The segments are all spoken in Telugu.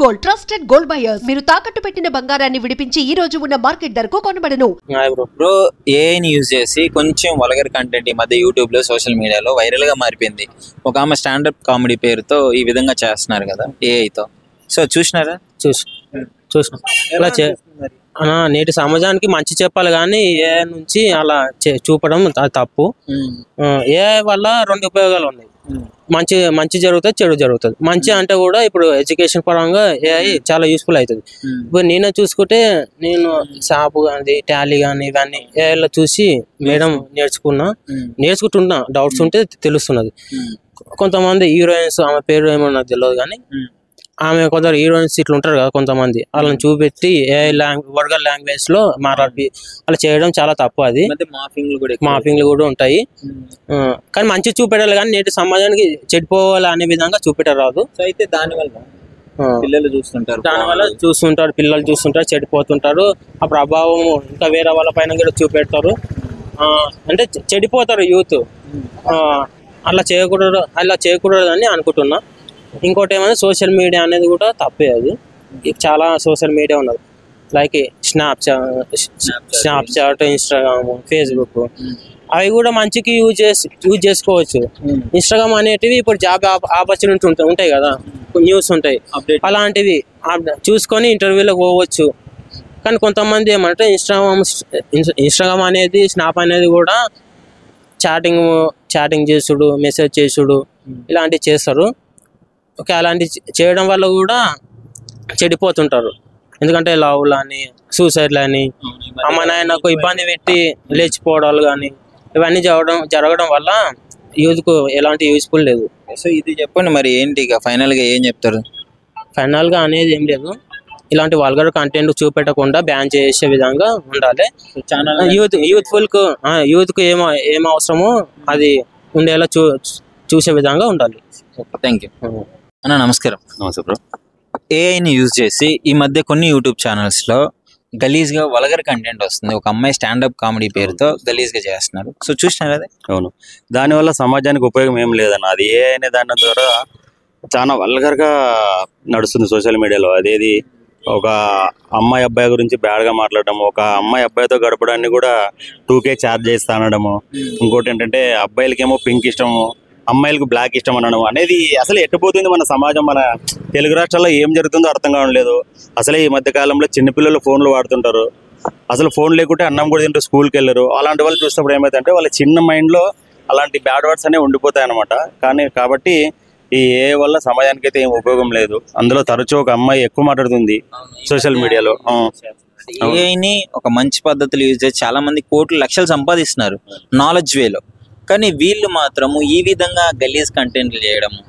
గోల్డ్ ట్రస్టెడ్ గోల్డ్ బయర్స్ మీరు తాకట్టు పెట్టిన బంగారాన్ని విడిపించి ఈ రోజు ఉన్న మార్కెట్ ధరకు కొనబడను. బ్రో ఏఐని యూజ్ చేసి కొంచెం వల్గర్ కంటెంట్ ఈ మధ్య యూట్యూబ్ లో సోషల్ మీడియాలో వైరల్ గా మారిపోయింది. ఒక ఆమె స్టాండప్ కామెడీ పేరుతో ఈ విధంగా చేస్తున్నారు కదా ఏఐతో. సో చూసినారా? చూసిన ఇలా నేటి సమాజానికి మంచి చెప్పాలి కానీ ఏ నుంచి అలా చూపడం తప్పు. ఏ వల్ల రెండు ఉపయోగాలు ఉన్నాయి. మంచి జరుగుతుంది, చెడు జరుగుతుంది. మంచి అంటే కూడా ఇప్పుడు ఎడ్యుకేషన్ పరంగా ఏఐ చాలా యూస్ఫుల్ అవుతుంది. ఇప్పుడు నేనే చూసుకుంటే నేను షాప్ కానీ టాలీ కానీ ఇవన్నీ ఏఐలో చూసి మేడం నేర్చుకుంటున్నా. డౌట్స్ ఉంటే తెలుస్తున్నది. కొంతమంది హీరోయిన్స్ ఆమె పేరు ఏమో నాకు తెలియదు కానీ ఆమె కొందరు హీరోయిన్స్ ఇట్లా ఉంటారు కదా కొంతమంది వాళ్ళని చూపెట్టి ఏఐ వర్గల్ లాంగ్వేజ్ లో మాట్లాడి అలా చేయడం చాలా తప్పు. అది మాఫింగ్లు కూడా ఉంటాయి కానీ మంచి చూపెట్టాలి కానీ నేటి సమాజానికి చెడిపోవాలి అనే విధంగా చూపెట్టరాదు. సో అయితే దానివల్ల పిల్లలు చూస్తుంటారు చెడిపోతుంటారు. ఆ ప్రభావం ఇంకా వేరే వాళ్ళ పైన కూడా చూపెడతారు. అంటే చెడిపోతారు యూత్. అలా చేయకూడదు అని అనుకుంటున్నా. ఇంకోటి ఏమైనా సోషల్ మీడియా అనేది కూడా తప్పే. అది చాలా సోషల్ మీడియా ఉన్నది లైక్ స్నాప్చాట్, ఇన్స్టాగ్రామ్, ఫేస్బుక్ అవి కూడా మంచికి యూజ్ చేసుకోవచ్చు. ఇన్స్టాగ్రామ్ అనేటివి ఇప్పుడు జాబ్ ఆపర్చునిటీ ఉంటాయి కదా, న్యూస్ ఉంటాయి, అలాంటివి చూసుకొని ఇంటర్వ్యూలకు పోవచ్చు. కానీ కొంతమంది ఏమంటే ఇన్స్టాగ్రామ్ అనేది స్నాప్ అనేది కూడా చాటింగ్ చేసుడు, మెసేజ్ చేసుడు ఇలాంటివి చేస్తారు. ఓకే, అలాంటి చేయడం వల్ల కూడా చెడిపోతుంటారు. ఎందుకంటే లవ్లు అని, సూసైడ్లు అని, అమ్మ నాయనకు ఇబ్బంది పెట్టి లేచిపోవడాలు కానీ ఇవన్నీ జరగడం వల్ల యూత్కు ఎలాంటి యూస్ఫుల్ లేదు. సో ఇది చెప్పండి మరి ఏంటి ఇక ఫైనల్గా ఏం చెప్తారు? ఫైనల్గా అనేది ఏం లేదు. ఇలాంటి వల్గర్ కంటెంట్ చూపెట్టకుండా బ్యాన్ చేసే విధంగా ఉండాలి. యూత్కు ఏం అవసరమో అది ఉండేలా చూసే విధంగా ఉండాలి. థ్యాంక్ యూ అన్న. నమస్కారం. నమస్తే బ్రో. ఏఐని యూజ్ చేసి ఈ మధ్య కొన్ని యూట్యూబ్ ఛానల్స్లో గలీజ్గా వల్గర్ కంటెంట్ వస్తుంది. ఒక అమ్మాయి స్టాండప్ కామెడీ పేరుతో గలీజ్గా చేస్తున్నారు. సో చూసినారు కదా? అవును. దానివల్ల సమాజానికి ఉపయోగం ఏం లేదన్న. అది ఏఐ అనే దాని ద్వారా చాలా వల్గర్గా నడుస్తుంది సోషల్ మీడియాలో. అదేది ఒక అమ్మాయి అబ్బాయి గురించి బ్యాడ్గా మాట్లాడటము, ఒక అమ్మాయి అబ్బాయితో గడపడాన్ని కూడా 2K ఛార్జ్ చేస్తా అనడము, ఇంకోటి ఏంటంటే అబ్బాయిలకేమో పింక్ ఇష్టము, అమ్మాయిలకు బ్లాక్ ఇష్టం అనడం అనేది అసలు ఎట్టుపోతుంది మన సమాజం. మన తెలుగు రాష్ట్రాల్లో ఏం జరుగుతుందో అర్థం కావట్లేదు. అసలే ఈ మధ్య కాలంలో చిన్నపిల్లలు ఫోన్లు వాడుతుంటారు. అసలు ఫోన్ లేకుంటే అన్నం కూడా తింటూ స్కూల్కి వెళ్ళరు. అలాంటి వాళ్ళు చూసినప్పుడు ఏమైందంటే వాళ్ళ చిన్న మైండ్లో అలాంటి బ్యాడ్ వర్డ్స్ అనేవి ఉండిపోతాయి అనమాట. కాబట్టి ఈ ఏ వల్ల సమాజానికి అయితే ఏం ఉపయోగం లేదు. అందులో తరచూ ఒక అమ్మాయి ఎక్కువ మాట్లాడుతుంది సోషల్ మీడియాలో. ఏఐని ఒక మంచి పద్ధతులు యూజ్ చేసి చాలా మంది కోట్లు లక్షలు సంపాదిస్తున్నారు నాలెడ్జ్ వేలో. కానీ వీళ్ళు మాత్రము ఈ విధంగా గలీజ్ కంటెంట్లు చేయడము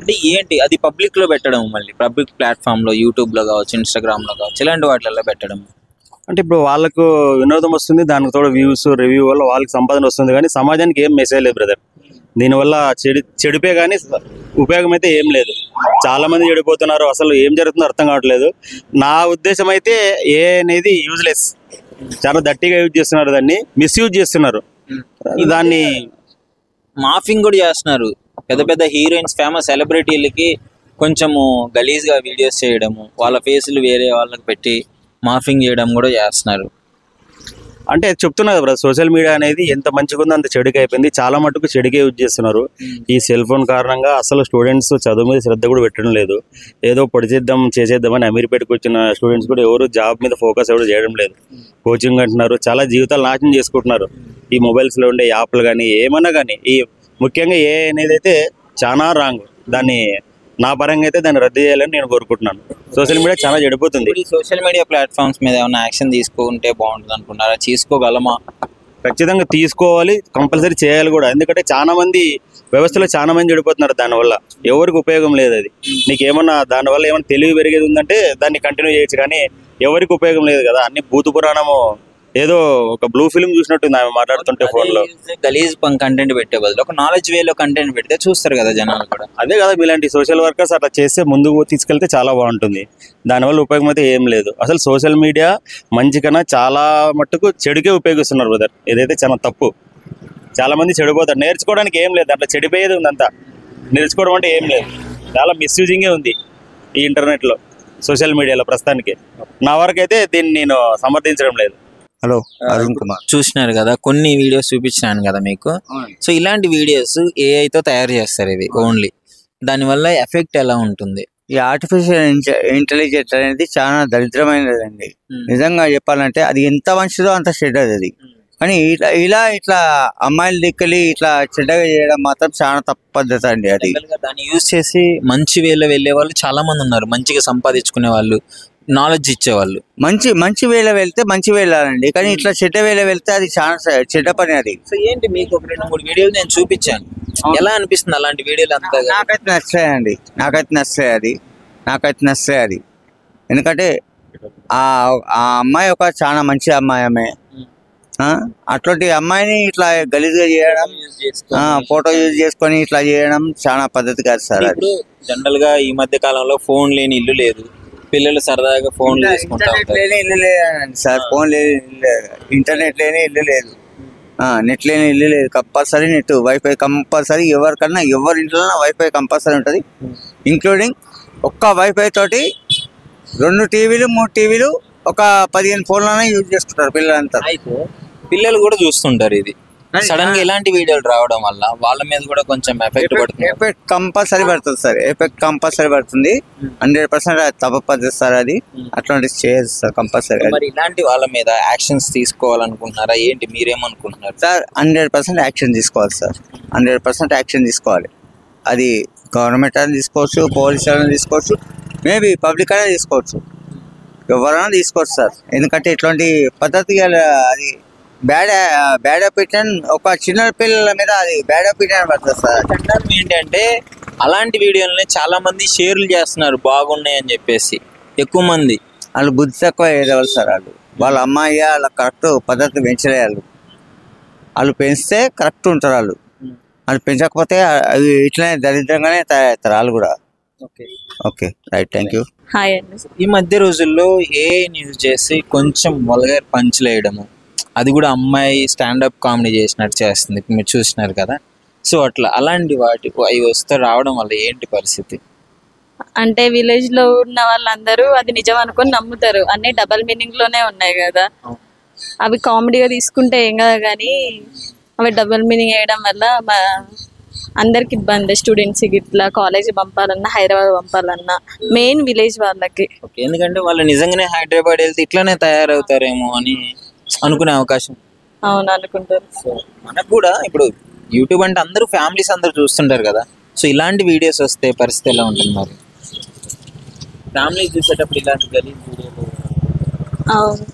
అంటే ఏంటి? అది పబ్లిక్ లో పెట్టడం, మళ్ళీ పబ్లిక్ ప్లాట్ఫామ్ లో యూట్యూబ్ లో కావచ్చు, ఇన్స్టాగ్రామ్ లో కావచ్చు, ఇలాంటి వాటిల్లో పెట్టడం. అంటే ఇప్పుడు వాళ్ళకు వినోదం వస్తుంది, దానికి తోడు వ్యూస్, రివ్యూ వల్ల వాళ్ళకి సంపాదన వస్తుంది. కానీ సమాజానికి ఏం మెసేజ్ లేదు బ్రదర్. దీనివల్ల చెడిపే కానీ ఉపయోగం అయితే ఏం లేదు. చాలా మంది చెడిపోతున్నారు. అసలు ఏం జరుగుతుందో అర్థం కావట్లేదు. నా ఉద్దేశం అయితే ఏ అనేది యూజ్లెస్. చాలా దట్టిగా యూజ్ చేస్తున్నారు, దాన్ని మిస్యూజ్ చేస్తున్నారు. దాన్ని మాఫింగ్ కూడా చేస్తున్నారు. పెద్ద పెద్ద హీరోయిన్స్, ఫేమస్ సెలబ్రిటీలకి కొంచెము గలీజ్గా వీడియోస్ చేయడము, వాళ్ళ ఫేసులు వేరే వాళ్ళకి పెట్టి మాఫింగ్ చేయడం కూడా చేస్తున్నారు. అంటే చెప్తున్నారు బ్రదర్, సోషల్ మీడియా అనేది ఎంత మంచిగా ఉందో అంత చెడుగా అయిపోయింది. చాలా మటుకు చెడుగా యూజ్ చేస్తున్నారు. ఈ సెల్ ఫోన్ కారణంగా అసలు స్టూడెంట్స్ చదువు మీద శ్రద్ధ కూడా పెట్టడం లేదు. ఏదో చేసేద్దామని అమీర్పేటకు వచ్చిన స్టూడెంట్స్ కూడా ఎవరు జాబ్ మీద ఫోకస్ ఎవరు చేయడం లేదు. కోచింగ్ అంటున్నారు, చాలా జీవితాలు నాశనం చేసుకుంటున్నారు. ఈ మొబైల్స్లో ఉండే యాప్లు కానీ ఏమన్నా కానీ ఈ ముఖ్యంగా ఏ అనేది అయితే చాలా రాంగ్. దాన్ని నా పరంగా అయితే దాన్ని రద్దు చేయాలని నేను కోరుకుంటున్నాను. సోషల్ మీడియా చాలా చెడిపోతుంది. ఈ సోషల్ మీడియా ప్లాట్ఫామ్స్ మీద ఏమైనా యాక్షన్ తీసుకుంటే బాగుంటుంది అనుకుంటారా? తీసుకోగలమా? ఖచ్చితంగా తీసుకోవాలి, కంపల్సరీ చేయాలి కూడా. ఎందుకంటే చాలా మంది వ్యవస్థలో చాలా మంది చెడిపోతున్నారు దానివల్ల. ఎవరికి ఉపయోగం లేదు. అది నీకేమన్నా దానివల్ల ఏమైనా తెలివి పెరిగేది ఉందంటే దాన్ని కంటిన్యూ చేయొచ్చు, కానీ ఎవరికి ఉపయోగం లేదు కదా. అన్ని భూత పురాణము ఏదో ఒక బ్లూ ఫిల్మ్ చూసినట్టుంది ఆమె మాట్లాడుతుంటే ఫోన్లో. గలీజ్ కంటెంట్ పెట్టే బదులు ఒక నాలెడ్జ్ వేలో కంటెంట్ పెడితే చూస్తారు కదా జనాలు కూడా. అదే కదా, ఇలాంటి సోషల్ వర్కర్స్ అట్లా చేస్తే ముందుకు తీసుకెళ్తే చాలా బాగుంటుంది. దానివల్ల ఉపయోగం అయితే ఏం లేదు. అసలు సోషల్ మీడియా మంచి కన్నా చాలా మట్టుకు చెడుకే ఉపయోగిస్తున్నారు బ్రదర్. ఇదైతే చాలా తప్పు. చాలా మంది చెడిపోతారు. నేర్చుకోవడానికి ఏం లేదు, అట్లా చెడిపోయేది ఉంది అంతా. నేర్చుకోవడం అంటే ఏం లేదు, చాలా మిస్యూజింగే ఉంది ఈ ఇంటర్నెట్లో. సోషల్ మీడియాలో ప్రస్తుతానికి. నా వరకైతే దీన్ని నేను సమర్థించడం లేదు. హలో అరుణ్ కుమార్. చూసినారు కదా, కొన్ని వీడియోస్ చూపించినాను కదా మీకు. సో ఇలాంటి వీడియోస్ ఏఐతో తయారు చేస్తారు ఇవి ఓన్లీ. దానివల్ల ఎఫెక్ట్ ఎలా ఉంటుంది? ఈ ఆర్టిఫిషియల్ ఇంటెలిజెన్స్ అనేది చాలా దరిద్రమైనదండి. నిజంగా చెప్పాలంటే అది ఎంత మంచిదో అంత చెడ్డది అది. కానీ ఇట్లా అమ్మాయిల దిక్కలి ఇట్లా చెడ్డగా చేయడం మాత్రం చాలా తప్పు పద్ధతి అండి అది. దాన్ని యూజ్ చేసి మంచి వేలో వెళ్ళే వాళ్ళు చాలా మంది ఉన్నారు, మంచిగా సంపాదించుకునే వాళ్ళు, నాలెడ్జ్ ఇచ్చేవాళ్ళు. మంచి వేళ వెళ్తే మంచి వెళ్ళాలండి, కానీ ఇట్లా చెడ్డ వేళ వెళ్తే అది చాలా చెడ్డ పని అది. సో ఏంటి, మీకు ఒక 2-3 వీడియోలు నేను చూపించాను, ఎలా అనిపిస్తుంది అలాంటి వీడియోలు? అంతా నాకైతే నచ్చాయండి, నాకైతే నచ్చాయి అది. ఎందుకంటే ఆ అమ్మాయి ఒక చాలా మంచి అమ్మాయి. ఆమె అట్లాంటి అమ్మాయిని ఇట్లా గలీజ్గా చేయడం, ఫోటో యూజ్ చేసుకొని ఇట్లా చేయడం చాలా పద్ధతి కాదు సార్. ఇప్పుడు జనరల్ గా ఈ మధ్య కాలంలో ఫోన్ లేని ఇల్లు లేదు, పిల్లలు సరదాగా ఫోన్ ఇంటర్నెట్ లేని ఇల్లు లేదండి సార్. ఫోన్ లేని ఇల్లు లేదు, ఇంటర్నెట్ లేని ఇల్లు లేదు, నెట్ లేని ఇల్లు లేదు. Compulsory net, wifi compulsory. ఎవరికన్నా ఎవరి ఇంట్లో వైఫై కంపల్సరీ ఉంటుంది. ఇంక్లూడింగ్ ఒక్క వైఫై తోటి 2 టీవీలు 3 టీవీలు ఒక 15 ఫోన్లనే యూజ్ చేసుకుంటారు పిల్లలంతా. అయితే పిల్లలు కూడా చూస్తుంటారు ఇది. సడన్ గా ఇలాంటి వీడియోలు రావడం వల్ల వాళ్ళ మీద కూడా కొంచెం ఎఫెక్ట్ పడుతుంది. ఎఫెక్ట్ కంపల్సరీ పడుతుంది సార్, ఎఫెక్ట్ కంపల్సరీ పడుతుంది. 100% తప్పు పద్ధతి సార్ అది. అట్లాంటివి చేయదు సార్ కంపల్సరీ. మరి ఇలాంటి వాళ్ళ మీద యాక్షన్స్ తీసుకోవాలనుకుంటున్నారా ఏంటి, మీరేమనుకుంటున్నారు సార్? 100% యాక్షన్ తీసుకోవాలి సార్, 100% యాక్షన్ తీసుకోవాలి. అది గవర్నమెంట్ అని తీసుకోవచ్చు, పోలీసు అయినా తీసుకోవచ్చు, మేబీ పబ్లిక్ అయినా తీసుకోవచ్చు, ఎవరైనా తీసుకోవచ్చు సార్. ఎందుకంటే ఇట్లాంటి పద్ధతి అది బ్యాడ్ ఒపీనియన్, ఒక చిన్న పిల్లల మీద అది బ్యాడ్ ఒపీనియన్ పడుతుంది సార్. ఏంటంటే అలాంటి వీడియోలని చాలా మంది షేర్లు చేస్తున్నారు బాగున్నాయి అని చెప్పేసి. ఎక్కువ మంది వాళ్ళు బుద్ధి తక్కువ ఏదవాలి సార్. వాళ్ళ అమ్మాయి వాళ్ళ కరెక్ట్ పద్ధతి పెంచలేదు. వాళ్ళు పెంచితే కరెక్ట్ ఉంటారు. వాళ్ళు పెంచకపోతే అవి ఇట్లనే దరిద్రంగానే తయారవుతారు వాళ్ళు కూడా. Okay right, thank you. Hi అండి. ఈ మధ్య రోజుల్లో ఏఐని యూజ్ చేసి కొంచెం వల్గర్ పంచులు వేయడము, అది కూడా అమ్మాయి స్టాండప్ కామెడీ చేసినట్టు చేస్తుంది, మీరు చూసినారు కదా. సో అలాంటి అవి వస్తే రావడం వల్ల ఏంటి పరిస్థితి? అంటే విలేజ్ లో ఉన్న వాళ్ళందరూ అది నిజం అనుకొని నమ్ముతారు. అన్ని డబల్ మీనింగ్ లోనే ఉన్నాయి కదా. అవి కామెడీగా తీసుకుంటే ఏం కదా, కానీ అవి డబల్ మీనింగ్ వేయడం వల్ల అందరికి ఇబ్బంది. స్టూడెంట్స్ ఇట్లా కాలేజ్ పంపాలన్నా, హైదరాబాద్ పంపాలన్నా, మెయిన్ విలేజ్ వాళ్ళకి. ఎందుకంటే వాళ్ళు నిజంగానే హైదరాబాద్ వెళ్తే ఇట్లానే తయారవుతారేమో అని అనుకునే అవకాశం. అవును, అనుకుంటారు. సో మనకు కూడా ఇప్పుడు యూట్యూబ్ అంటే అందరూ ఫ్యామిలీస్ అందరూ చూస్తుంటారు కదా. సో ఇలాంటి వీడియోస్ వస్తే పరిస్థితి ఎలా ఉంటుంది మరి? ఫ్యామిలీ చూసేటప్పుడు ఇలాంటి గలీజ్ వీడియోలు. అవును,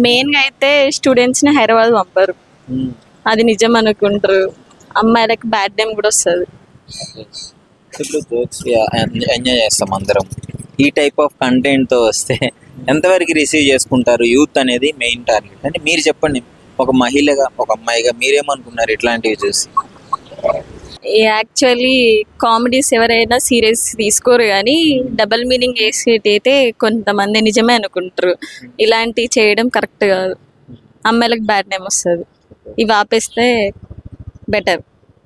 మెయిన్గా అయితే స్టూడెంట్స్ని హైదరాబాద్ పంపరు, అది నిజం అనుకుంటారు. అమ్మాయిలకు బ్యాడ్ నేమ్ కూడా వస్తుంది. ఇప్పుడు జోక్స్ ఎంజాయ్ చేస్తాం అందరం. ఈ టైప్ ఆఫ్ కంటెంట్తో వస్తే ఎంతవరకు రిసీవ్ చేసుకుంటారు యూత్ అనేది మెయిన్ టార్గెట్. అంటే మీరు చెప్పండి, ఒక మహిళగా, ఒక అమ్మాయిగా మీరేమనుకున్నారు ఇట్లాంటివి చూసి? యాక్చువల్లీ కామెడీస్ ఎవరైనా సీరియస్ తీసుకోరు, కానీ డబల్ మీనింగ్ వేసేటైతే కొంతమంది నిజమే అనుకుంటారు. ఇలాంటివి చేయడం కరెక్ట్ కాదు, అమ్మాయిలకు బ్యాడ్ నేమ్ వస్తుంది. ఇవి ఆపేస్తే బెటర్.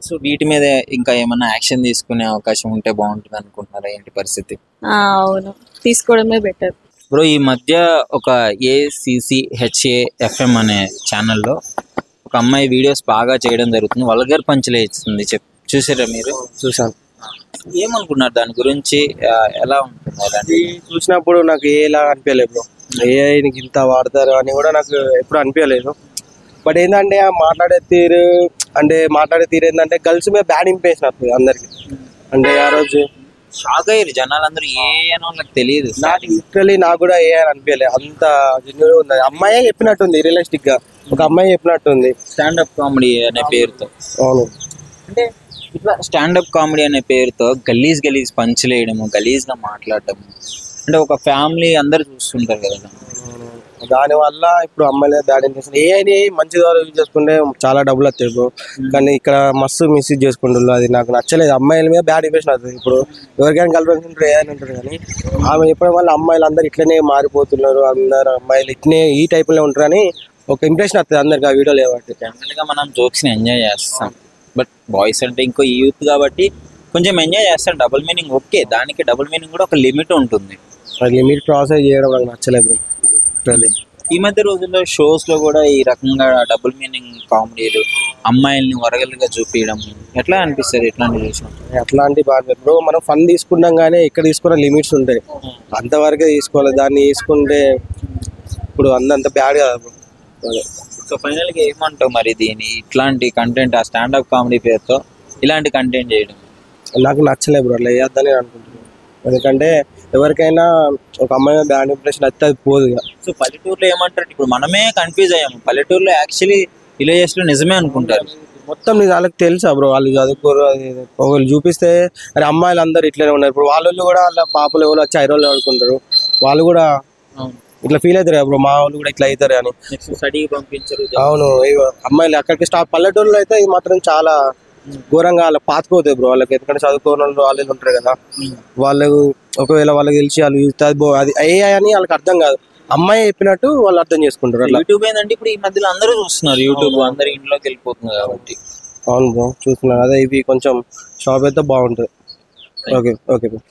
సో వీటి మీద ఇంకా ఏమైనా యాక్షన్ తీసుకునే అవకాశం ఉంటే బాగుంటుంది అనుకుంటున్నారా? ఏంటి పరిస్థితి? అవును, తీసుకోవడమే బెటర్. బ్రో, ఈ మధ్య ఒక ACCHAFM అనే ఛానల్లో ఒక అమ్మాయి వీడియోస్ బాగా చేయడం జరుగుతుంది, వల్గర్ పంచులే ఇస్తుంది. చూసారా మీరు? చూసాను. ఏమనుకున్నారు దాని గురించి? ఎలా ఉంటుంది అలాంటి? చూసినప్పుడు నాకు ఏలా అనిపించలేదు బ్రో. ఏఐకి ఇంత వాడతారు అని కూడా నాకు ఎప్పుడు అనిపించలేదు. బట్ ఏంటంటే మాట్లాడే తీరు ఏంటంటే గర్ల్స్ మీద బ్యాడ్ ఇంప్రెషన్ వస్తుంది అందరికి. అంటే ఆ రోజు షాక్ అయ్యారు జనాలందరూ, ఏ అనో నాకు తెలియదు. నాకు లిటరలీ నాకు కూడా ఏ అని అనిపించలేదు, అంత జెన్యూన్ ఉంది. అమ్మాయి చెప్పినట్టుంది, రియలిస్టిక్ గా ఒక అమ్మాయి చెప్పినట్టుంది. స్టాండప్ కామెడీ అనే పేరుతో. అవును, అంటే ఇట్లా స్టాండప్ కామెడీ అనే పేరుతో గలీజ్ పంచులు వేయడము, గలీజ్గా మాట్లాడటము, అంటే ఒక ఫ్యామిలీ అందరు చూస్తుంటారు కదా. దానివల్ల ఇప్పుడు అమ్మాయిలే బ్యాడ్ ఇంప్రెషన్. ఏఐని మంచి ద్వారా యూజ్ చేసుకుంటే చాలా డబ్బులు వస్తాయి బ్రో, కానీ ఇక్కడ మస్తు మిస్యూజ్ చేసుకుంటున్నారు. అది నాకు నచ్చలేదు. అమ్మాయిల మీద బ్యాడ్ ఇంప్రెషన్ అవుతుంది. ఇప్పుడు ఎవరికైనా గర్ల్ ఉంటారు, ఏఐని ఉంటారు, కానీ ఆమె చెప్పడం వల్ల అమ్మాయిలు అందరు ఇట్లనే మారిపోతున్నారు. అందరు అమ్మాయిలు ఇట్లనే ఈ టైప్లో ఉంటారని ఒక ఇంప్రెషన్ వస్తుంది అందరికి ఆ వీడియోలు. కాబట్టి జనరల్గా మనం జోక్స్ని ఎంజాయ్ చేస్తాం, బట్ బాయ్స్ అంటే ఇంకో యూత్ కాబట్టి కొంచెం ఎంజాయ్ చేస్తాం. డబుల్ మీనింగ్ ఓకే, దానికి డబుల్ మీనింగ్ కూడా ఒక లిమిట్ ఉంటుంది. లిమిట్ క్రాస్ చేయడం నాకు నచ్చలేదు బ్రో. ఈ మధ్య రోజుల్లో షోస్ లో కూడా ఈ రకంగా డబుల్ మీనింగ్ కామెడీలు, అమ్మాయిల్ని వరగలుగా చూపించడం ఎట్లా అనిపిస్తుంది? ఎట్లాంటి చూసినప్పుడు అట్లాంటి బాగా బ్రో, మనం ఫన్ తీసుకున్నాం కానీ ఇక్కడ తీసుకున్న లిమిట్స్ ఉంటాయి, అంతవరకే తీసుకోవాలి. దాన్ని తీసుకుంటే ఇప్పుడు అంత బ్యాడ్ కదా బ్రో. సో ఫైనల్ గా ఏమంటావు మరి దీని ఇట్లాంటి కంటెంట్, ఆ స్టాండప్ కామెడీ పేరుతో ఇలాంటి కంటెంట్ చేయడం నాకు నచ్చలేదు బ్రో, అట్లా వేయద్దని అనుకుంటున్నాను. ఎందుకంటే ఎవరికైనా ఒక అమ్మాయి బ్యాడ్ ఇంప్రెషన్ అయితే అది పోదు ఇక. సో పల్లెటూరులో ఏమంటారు, ఇప్పుడు మనమే కన్ఫ్యూజ్ అయ్యాము. పల్లెటూరులో యాక్చువల్లీ విలేజెస్ లో నిజమే అనుకుంటారు. మొత్తం వాళ్ళకి తెలుసా బ్రో, వాళ్ళు చదువుకోరు. ఒకళ్ళు చూపిస్తే అరే అమ్మాయిలు అందరు ఇట్లనే ఉన్నారు. ఇప్పుడు వాళ్ళు కూడా వాళ్ళ పాపలు ఎవరు వచ్చి ఐరోళ్ళు ఆడుకుంటారు, వాళ్ళు కూడా ఇట్లా ఫీల్ అవుతారు బ్రో, మా వాళ్ళు కూడా ఇట్లా అవుతారు అని. స్టడీకి పంపించరు. అవును, అమ్మాయిలు అక్కడికి పల్లెటూరులో అయితే ఇది మాత్రం చాలా ఘోరంగా వాళ్ళకి పాతుకుపోతాయి బ్రో వాళ్ళకి. ఎందుకంటే చదువుకోని వాళ్ళు ఉంటారు కదా, వాళ్ళు ఒకవేళ వాళ్ళకి తెలిసి వాళ్ళు అది AI అని వాళ్ళకి అర్థం కాదు, అమ్మాయి చెప్పినట్టు వాళ్ళు అర్థం చేసుకుంటారు. యూట్యూబ్ ఏంటంటే ఇప్పుడు ఈ మధ్యలో అందరూ చూస్తున్నారు, యూట్యూబ్ అందరి ఇంట్లోకి వెళ్ళిపోతుంది కాబట్టి. అవును బ్రో, చూస్తున్నాను. అదే ఇవి కొంచెం షాప్ అయితే బాగుంటుంది. Okay okay bro.